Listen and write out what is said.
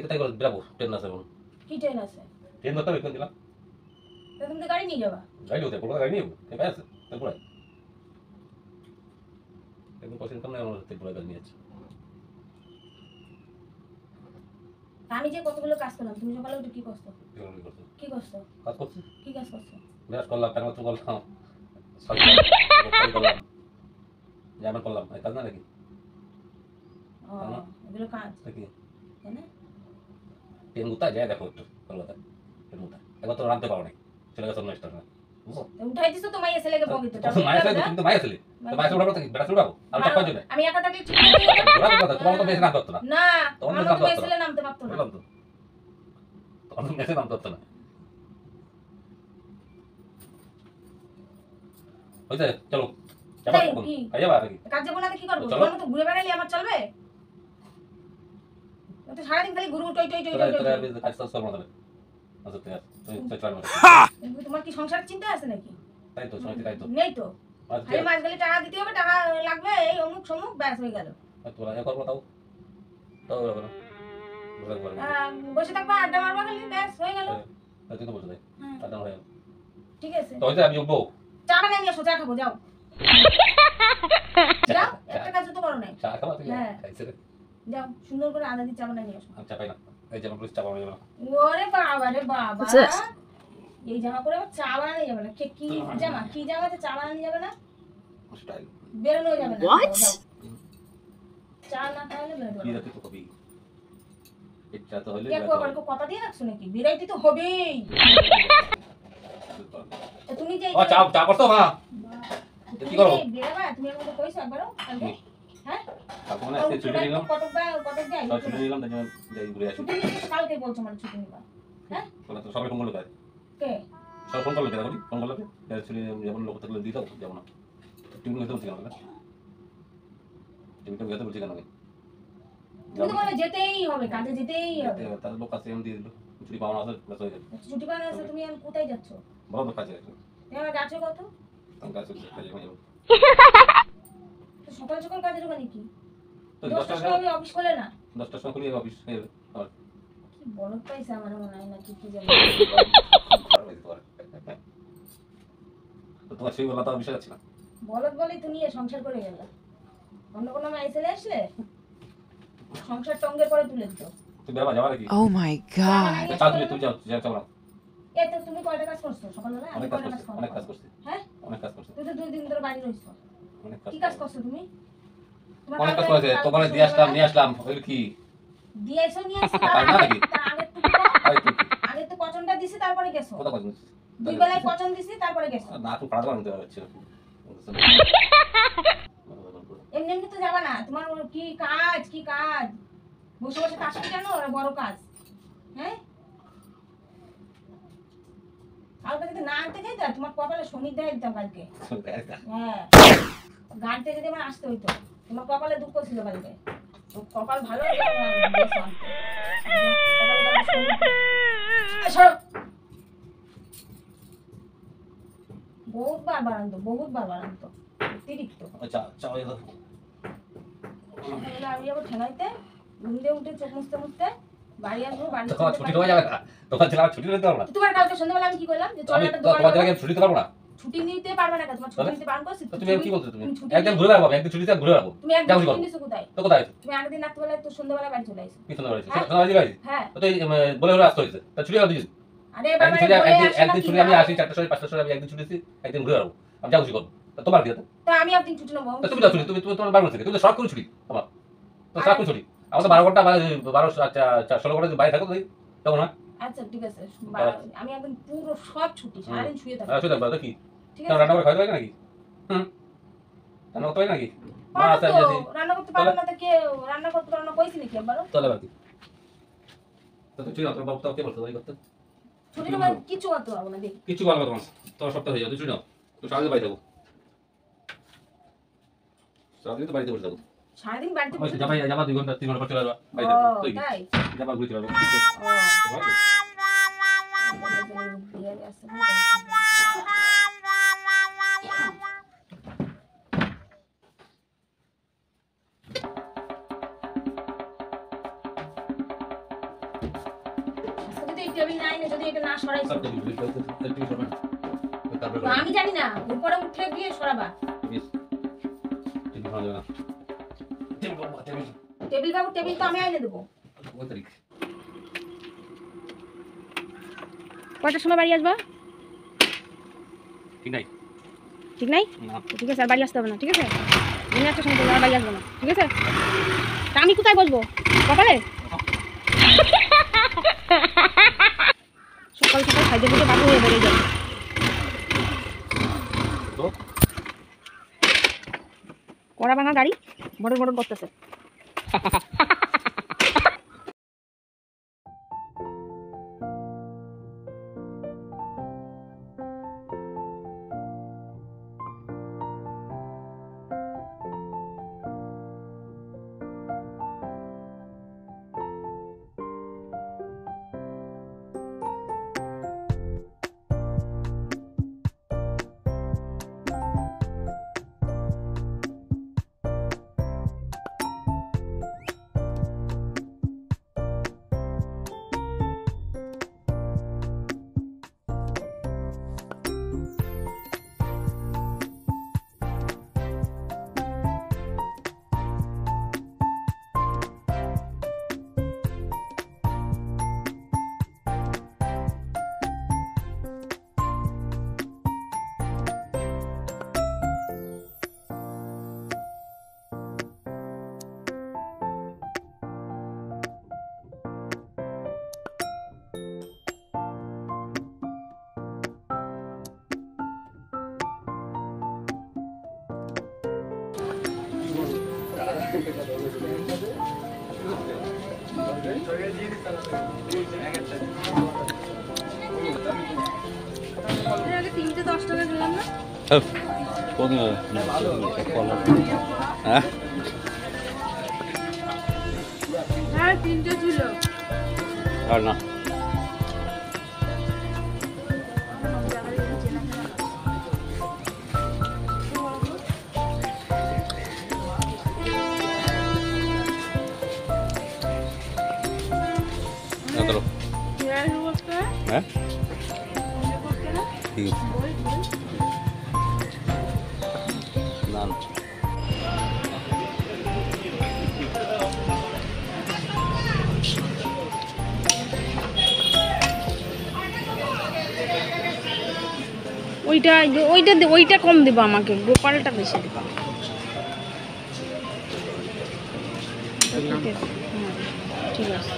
তাই করে বেরাবো ট্রেন আছে এখন কি ট্রেন আছে ট্রেন ধরতে হবে কোন দিলাম তুমি তো গাড়ি নিয়ে যাবা গাড়ি হতে কলকাতা গাড়ি নিয়ে কোথায় আছে তারপরে এখন পছন্দ করলে আমার তারপরে গাড়ি নিয়ে আছে আমি যে কতগুলো কাজ করলাম তুমি সকালে উঠে কি করছো কি করছো কাজ করছি কি কাজ করছো বিরাট করলাম কেন তো করলাম করলাম যেমন করলাম কাজ না নাকি এগুলো কাজ নাকি তাই না ট্রেন কোথায় যায় দেখো একটু কলকাতায় ট্রেন কোথায় একবার তো রাখতে পারো না চলে গেছে অন্য স্টেশনে উঠাই দিছো তো মাইয়া ছেলেকে বগিতে মায়ের ছেলে কিন্তু মায়ের ছেলে তো মায়ের ছেলে উঠাবো কি বেটা উঠাবো আর চাপার জন্য আমি একা থাকলে ঠিক তোমার তো বেশি নাম করতো না না তোমার আমার তো ছেলে নামতে পারতো না তো তোমার তো বেশি নাম করতো না হইছে চলো যাবা কি যাবা নাকি কাজ যাবো না কি করবো তোমার তো ঘুরে বেড়ালি আমার চলবে তো সারাদিন খালি ঘুরু টই টই টই টই কাজ তো চলবে না আচ্ছা ঠিক আছে তোমার কি সংসারের চিন্তা আছে নাকি তাই তো শুনতে তাই তো নেই তো খালি মাস গেলে টাকা দিতে হবে টাকা লাগবে এই অমুক সমুক ব্যাস হয়ে গেল তোরা এ করবো তাও তাও হবে না বসে থাকবা আড্ডা মারবা খালি ব্যাস হয়ে গেল তুই তো বসে থাক আড্ডা হয়ে ঠিক আছে তো হইছে আমি উঠবো চা বানিয়ে নিয়ে এসো চা খাবো যাও যাও একটা কাজ তো করো নাই চা খাবা তুমি খাইছে যাও সুন্দর করে আদা দিয়ে চা বানিয়ে নিয়ে এসো আচ্ছা পাই না এই যেমন পুলিশ চা বানাবে না ওরে বাবা রে বাবা এই জামা পরে চা বানানো যাবে না কি জামাতে চা বানানো যাবে না স্টাইল বেরোনো যাবে না চা না খাইলে বেরোনো কি রাখি তো কবি ইচ্ছা তো হইলে কথা দিয়ে রাখছো নাকি বিরাইতে তো হবেই তুমি যে চা করছো মা কি করো বেরোবা তুমি আমাকে কইছো একবারও কালকে হ্যাঁ কালকে মানে আজকে ছুটি নিলাম কটক যাই ছুটি নিলাম তাই যাই ঘুরে আসি ছুটি কালকে বলছো মানে ছুটি নিবা হ্যাঁ তোরা তো সবাই ফোন করলো কাজ কে সব ফোন করলো কেন ফোন করলো ছুটি যেমন লোক থাকলে দিতে যাবো না টিম নিতে বলছি কেন টিমটা গেতে বলছি কেন তুমি তো বলে যেতেই হবে কাজে যেতেই হবে তার লোক কাছে এমন দিয়ে দিল ছুটি পাওয়া আছে প্লাস হয়ে গেল ছুটি পাওয়া আছে তুমি এখন কোথায় যাচ্ছ বড় তো কাজে তুমি আমার গাছে কত আমি কাজে কাজে যাবো তো সকাল সকাল কাজে ঢোকা নাকি তো 10টার সময় অফিস খোলে না 10টার সময় খুলে অফিস হয়ে যাবে আর কি বলদ পাইছে আমার মনে হয় না কি জানি তো তোমার সেই বেলা তো অফিসে যাচ্ছি না বলদ বলেই তুমি সংসার করে গেল অন্য কোনো মাই ছেলে আসলে সংসার টঙ্গের পরে তুলে দিত তুই বেলা যাবা নাকি ও মাই গড চা তুই যাও না এই তো তুমি কয়টা কাজ করছো সকালবেলা আমি কয়টা কাজ করছি অনেক কাজ করছি হ্যাঁ অনেক কাজ করছি তুই তো 2 দিন ধরে বাড়ি রইছো অনেক কি কাজ করছো তুমি অনেক কাজ করেছে তোমার নিয়ে আসলাম ওই কি দিয়েছো নিয়ে আসছো তার নাকি আগে তো পচনটা দিছি তারপরে গেছো কত কাজ দুই বেলায় পচন দিছি তারপরে গেছো না তো পাড়া বানাতে পারছি এমনি এমনি তো যাবা না তোমার কি কাজ বসে বসে কাজ কি জানো ওরা বড় কাজ হ্যাঁ কালকে যদি না আনতে যাই তোমার কপালে শনি দেয় দিতাম কালকে হ্যাঁ গাড়িতে যদি আমার আসতে হইতো তোমার কপালে দুঃখ ছিল কালকে কপাল ভালো বহুতবার বাড়ান্ত অতিরিক্ত আমি যাবো ঠেঙাইতে ঘুম দিয়ে উঠে চোখ মুছতে মুছতে বাড়ি আসবো বাড়ি ছুটি হয়ে যাবে তখন ছিল ছুটি নিতে পারবো না তোমার কালকে সন্ধ্যাবেলা আমি কি করলাম যে চলো একটা দোকানে ছুটি নিতে পারবো না ছুটি নিতে পারবে না তোমার ছুটি নিতে বারণ করছিস তুমি কি বলছো তুমি একদম ঘুরে যাবো একদিন ছুটিতে ঘুরে যাবো তুমি একদিন ছুটি নিছো কোথায় তো কোথায় তুমি আগের দিন রাত্রিবেলা তো সন্ধ্যাবেলা বাড়ি চলে আইছো কি সন্ধ্যাবেলা সন্ধ্যাবেলা বাড়ি হ্যাঁ তো বলে হলো আসতে হইছে তা ছুটি দিয়েছি আরে বাবা একদিন ছুটি আমি আসি 4টার সময় 5টার সময় আমি একদিন ছুটিছি একদিন ঘুরে যাবো আমি যা খুশি করবো তোমার দিয়ে তো আমি একদিন ছুটি নেবো তুমি যাও ছুটি তুমি তোমার 12 থেকে তুমি সব করে ছুটি তোমার তো সব করে ছুটি আমাদের 12 ঘন্টা 16 ঘন্টা বাইরে থাকো তুই তখন না আচ্ছা ঠিক আছে আমি একদম পুরো সব ছুটি সারাদিন শুয়ে থাকবো শুয়ে থাকবা কি ঠিক আছে রান্না করে খাওয়া যাবে নাকি রান্না করতে হয় নাকি রান্না করতে পারবে না তো কে রান্না করতে পারবে না কইছি নাকি একবারও চলে বাকি তো তুই আপনার বাবু তো কে বলতো তাই করতে ছুটি নেব কিছু করতে পারবো না দেখি কিছু বলবো তোমার তোর সপ্তাহ হয়ে যাবে তুই নাও তুই সারাদিন বাড়ি থাকো সারাদিন তো বাড়িতে বসে থাকো সারাদিন বাড়িতে বসে যাবা 2 ঘন্টা 3 ঘন্টা পর চলে যাবা বাড়ি থাকো তুই যাবা ঘুরে চলে যাবা তুই টেবিল নাই না যদি এটা না সরাইছ সব টেবিল সরবেন তারপরে তো আমি জানি না উপরে উঠে গিয়ে সরাবা টেবিল ভালো না টেবিল টেবিল বাবু টেবিল তো আমি আইনে দেবো ওই তারিখ কয়টার সময় বাড়ি আসবা? ঠিক নাই ঠিক নাই? না ঠিক আছে, আর বাড়ি আসতে হবে না, ঠিক আছে? দিনে একটা সময় আর বাড়ি আসবো না, ঠিক আছে? তা আমি কোথায় বসবো? কপালে? সকাল সকাল খাইতে দিতে বাবু হয়ে বেরিয়ে যাবে। তো কড়া ভাঙা গাড়ি বড় বড় করতেছে। হ্যাঁ, 3টে ছিল। আর না হ্যাঁ ঠিক না ওইটা কম দেবো আমাকে, গোপালটা বেশি দেবো। ঠিক আছে।